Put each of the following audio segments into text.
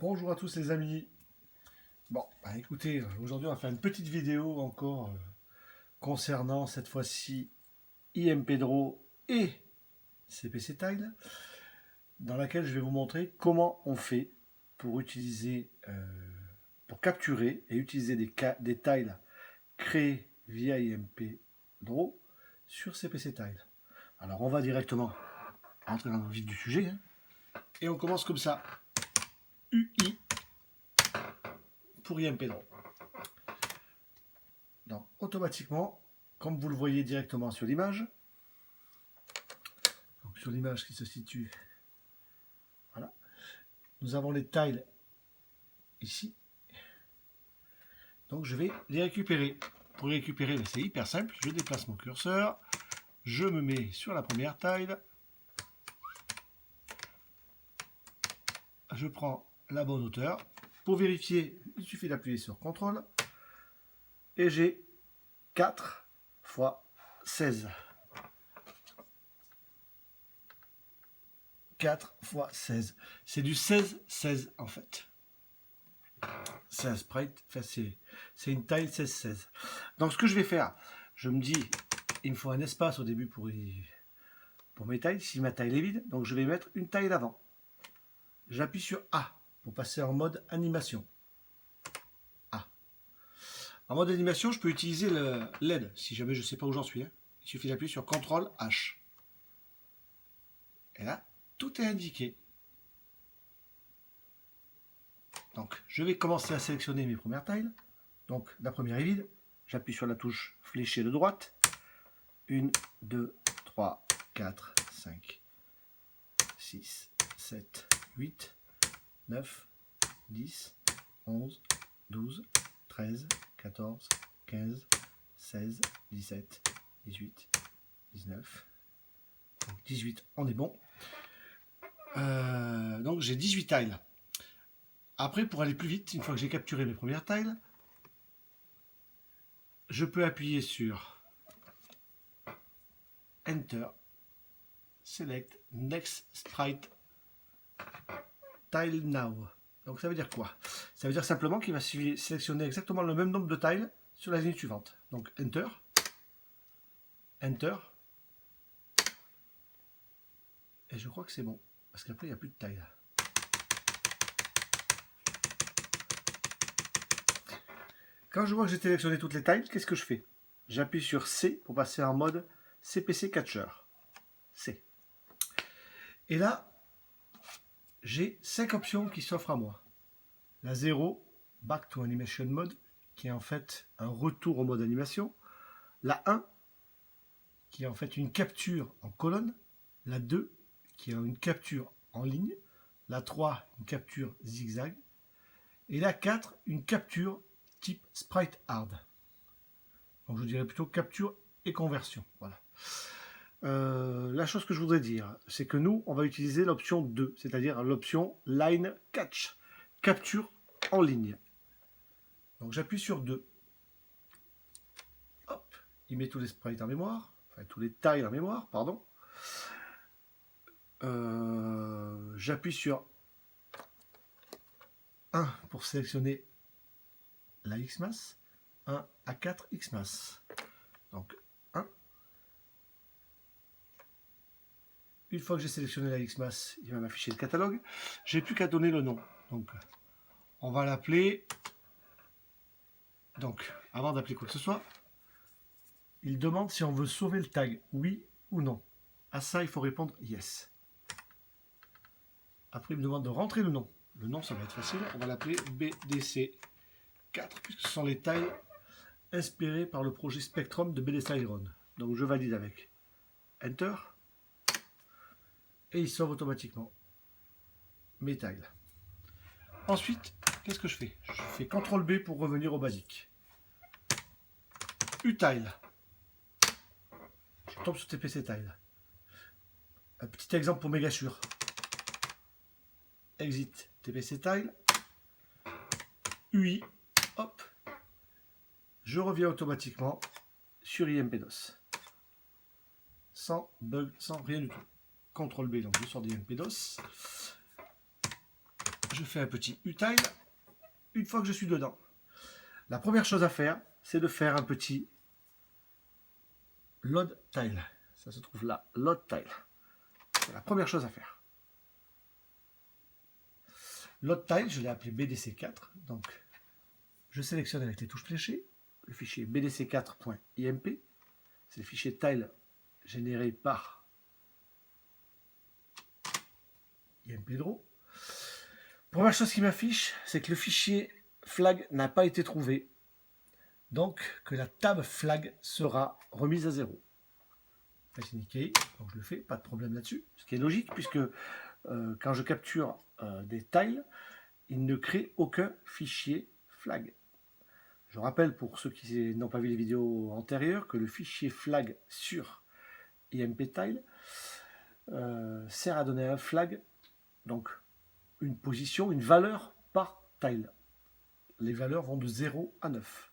Bonjour à tous les amis. Bon, écoutez, aujourd'hui on va faire une petite vidéo encore concernant cette fois-ci IMPDRAW et CPC Tile, dans laquelle je vais vous montrer comment on fait pour utiliser, pour capturer et utiliser des tiles créés via IMPDRAW sur CPC Tile. Alors on va directement entrer dans le vif du sujet, hein, et on commence comme ça. UI pour IMPDRAW. Donc, automatiquement, comme vous le voyez directement sur l'image, sur l'image qui se situe, voilà, nous avons les tiles ici. Donc je vais les récupérer. Pour les récupérer, c'est hyper simple. Je déplace mon curseur, je me mets sur la première tile, je prends la bonne hauteur. Pour vérifier, il suffit d'appuyer sur CTRL et j'ai 4 x 16. 4 x 16. C'est du 16-16 en fait. C'est un sprite, enfin c'est une taille 16-16. Donc ce que je vais faire, je me dis, il me faut un espace au début pour mes tailles, si ma taille est vide, donc je vais mettre une taille d'avant. J'appuie sur A pour passer en mode animation. A. En mode animation, je peux utiliser le LED, si jamais je ne sais pas où j'en suis. Il suffit d'appuyer sur CTRL H. Et là, tout est indiqué. Donc, je vais commencer à sélectionner mes premières tiles. Donc, la première est vide. J'appuie sur la touche fléchée de droite. 1, 2, 3, 4, 5, 6, 7, 8, 9, 10, 11, 12, 13, 14, 15, 16, 17, 18, 19. Donc 18, on est bon. Donc j'ai 18 tiles. Après, pour aller plus vite, une fois que j'ai capturé mes premières tiles, je peux appuyer sur Enter, Select Next Sprite Tile Now. Donc ça veut dire quoi? Ça veut dire simplement qu'il va sélectionner exactement le même nombre de tiles sur la ligne suivante. Donc Enter, Enter, et je crois que c'est bon, parce qu'après il n'y a plus de tiles. Quand je vois que j'ai sélectionné toutes les tiles, qu'est-ce que je fais? J'appuie sur C pour passer en mode CPC Catcher. C. Et là, j'ai 5 options qui s'offrent à moi. La 0, Back to Animation Mode, qui est en fait un retour au mode animation. La 1, qui est en fait une capture en colonne. La 2, qui est une capture en ligne. La 3, une capture zigzag. Et la 4, une capture type Sprite Hard. Donc je dirais plutôt capture et conversion. Voilà. La chose que je voudrais dire, c'est que nous, on va utiliser l'option 2, c'est-à-dire l'option Line Catch, capture en ligne. Donc j'appuie sur 2. Hop, il met tous les sprites en mémoire, enfin tous les tiles en mémoire, pardon. J'appuie sur 1 pour sélectionner la Xmask, 1 à 4 Xmask. Donc 1. Une fois que j'ai sélectionné la Xmask, il va m'afficher le catalogue. J'ai plus qu'à donner le nom. Donc on va l'appeler. Donc avant d'appeler quoi que ce soit, il demande si on veut sauver le tag, oui ou non. À ça, il faut répondre yes. Après, il me demande de rentrer le nom. Le nom, ça va être facile. On va l'appeler BDC4, puisque ce sont les tiles inspirées par le projet Spectrum de BDC Iron. Donc, je valide avec Enter. Et il sauve automatiquement mes tiles. Ensuite, qu'est-ce que je fais? Je fais CTRL B pour revenir au basique. UTile. Je tombe sur TPC Tile. Un petit exemple pour méga sûr. Exit TPC Tile. UI. Hop. Je reviens automatiquement sur IMPDOS. Sans bug, sans rien du tout. CTRL B, donc je sors d'IMPDOS. je fais un petit utile une fois que je suis dedans. La première chose à faire, c'est de faire un petit load tile. Ça se trouve là, load tile. C'est la première chose à faire. Load tile, je l'ai appelé BDC4. Donc, je sélectionne avec les touches fléchées le fichier bdc4.imp. C'est le fichier tile généré par IMPDraw. Première chose qui m'affiche, c'est que le fichier flag n'a pas été trouvé. Donc, que la table flag sera remise à 0. C'est nickel, donc je le fais, pas de problème là-dessus. Ce qui est logique, puisque quand je capture des tiles, il ne crée aucun fichier flag. Je rappelle pour ceux qui n'ont pas vu les vidéos antérieures que le fichier flag sur IMPTile sert à donner un flag, donc une position, une valeur par tile. Les valeurs vont de 0 à 9.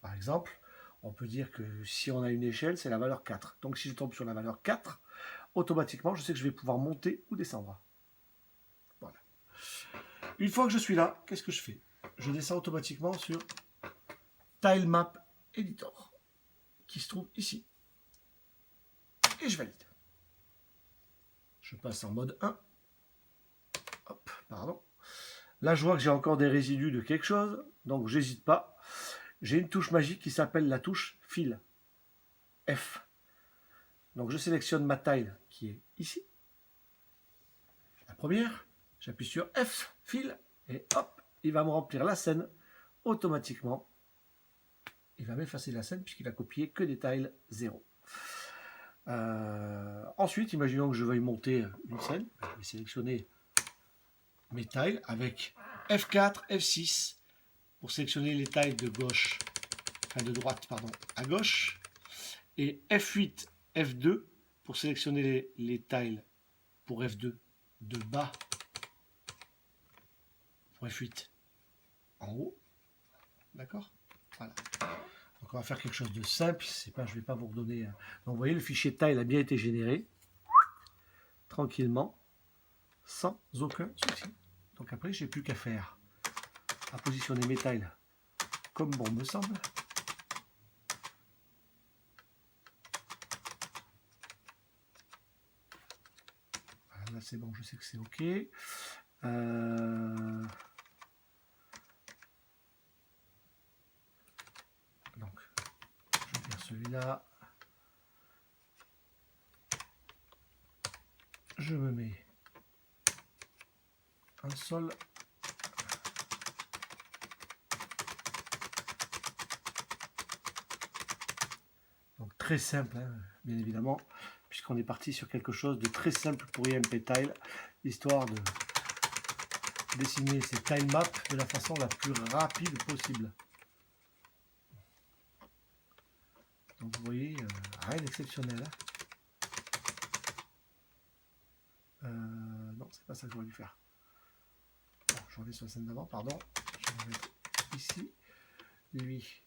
Par exemple, on peut dire que si on a une échelle, c'est la valeur 4. Donc si je tombe sur la valeur 4, automatiquement, je sais que je vais pouvoir monter ou descendre. Voilà. Une fois que je suis là, qu'est-ce que je fais? Je descends automatiquement sur Tile Map Editor, qui se trouve ici. Et je valide. Je passe en mode 1. Hop, pardon. Là, je vois que j'ai encore des résidus de quelque chose, donc j'hésite pas. J'ai une touche magique qui s'appelle la touche Fill. F. Donc je sélectionne ma tile qui est ici. La première, j'appuie sur F, Fill, et hop, il va me remplir la scène automatiquement. Il va m'effacer la scène puisqu'il a copié que des tiles 0. Ensuite, imaginons que je veuille monter une scène. Je vais sélectionner mes tiles avec F4, F6 pour sélectionner les tiles de gauche, enfin de droite, pardon, à gauche, et F8, F2 pour sélectionner les tiles pour F2 de bas pour F8 en haut. D'accord? Voilà. Donc on va faire quelque chose de simple. C'est pas, je ne vais pas vous redonner. Donc vous voyez, le fichier tile a bien été généré tranquillement, sans aucun souci. Donc après, j'ai plus qu'à faire à positionner mes tiles comme bon me semble. Voilà, là c'est bon, je sais que c'est OK. Donc, je vais faire celui-là. Je me mets un sol. Donc très simple, hein, bien évidemment, puisqu'on est parti sur quelque chose de très simple pour IMPTile, histoire de dessiner ces tile maps de la façon la plus rapide possible. Donc vous voyez, rien d'exceptionnel. Non, c'est pas ça que j'aurais dû faire. Bon, je reviens sur la scène d'avant, pardon. Je vais mettre ici. Lui.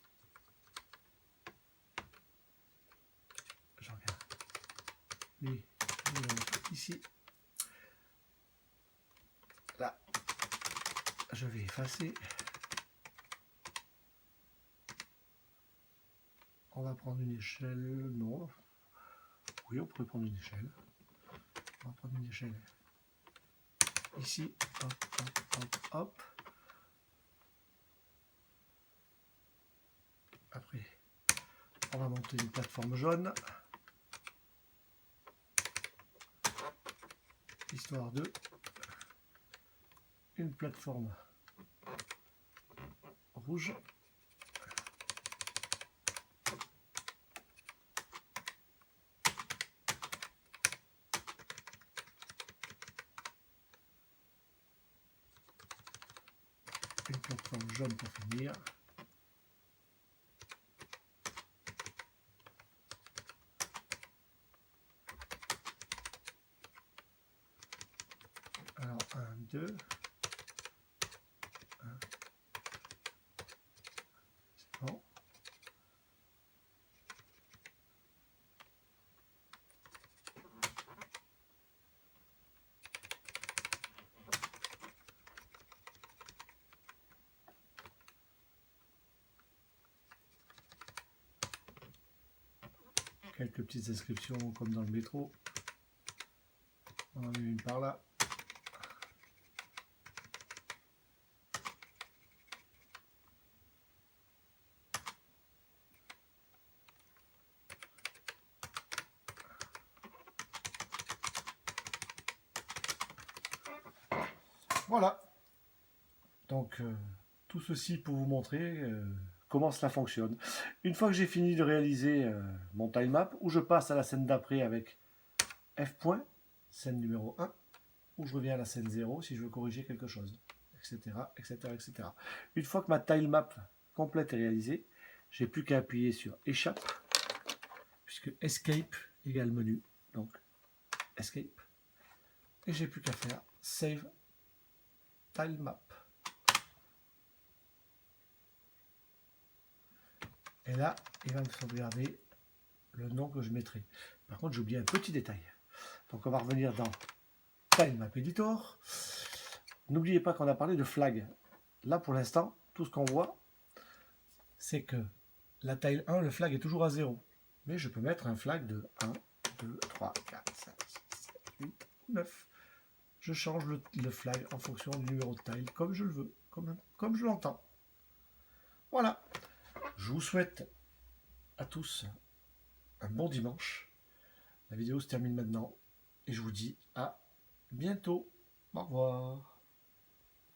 Je regarde. Lui, je vais le mettre ici. Là. Je vais effacer. On va prendre une échelle. Non. Oui, on pourrait prendre une échelle. On va prendre une échelle. Ici. Hop, hop, hop, hop. Après, on va monter une plateforme jaune. Histoire de une plateforme rouge. Une plateforme jaune pour finir. Alors 1, 2. C'est bon. Quelques petites inscriptions comme dans le métro. On en a une par là. Voilà. Donc, tout ceci pour vous montrer comment cela fonctionne. Une fois que j'ai fini de réaliser mon tile map, où je passe à la scène d'après avec F point, scène numéro 1, où je reviens à la scène 0 si je veux corriger quelque chose, etc., etc., etc. Une fois que ma tile map complète est réalisée, j'ai plus qu'à appuyer sur Échappe, puisque Escape égale menu, donc Escape, et j'ai plus qu'à faire Save Tile Map. Et là, il va me sauvegarder le nom que je mettrai. Par contre, j'ai oublié un petit détail. Donc, on va revenir dans Tile Map Editor. N'oubliez pas qu'on a parlé de flag. Là, pour l'instant, tout ce qu'on voit, c'est que la tile 1, le flag est toujours à 0. Mais je peux mettre un flag de 1, 2, 3, 4, 5, 6, 7, 8, 9. Je change le flag en fonction du numéro de tile, comme je le veux, comme je l'entends. Voilà. Je vous souhaite à tous un bon dimanche. La vidéo se termine maintenant et je vous dis à bientôt. Au revoir.